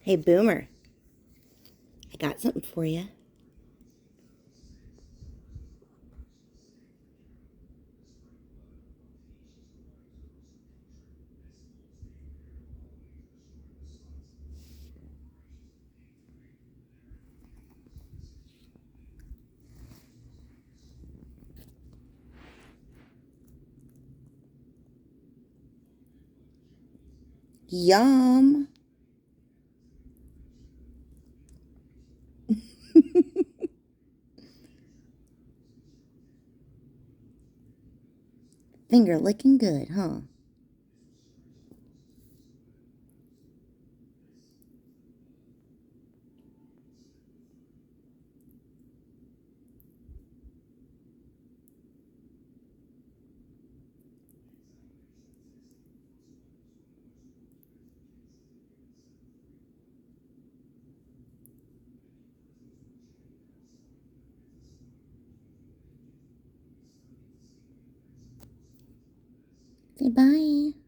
Hey, Boomer, I got something for you. Yum. Finger licking good, huh? Say bye.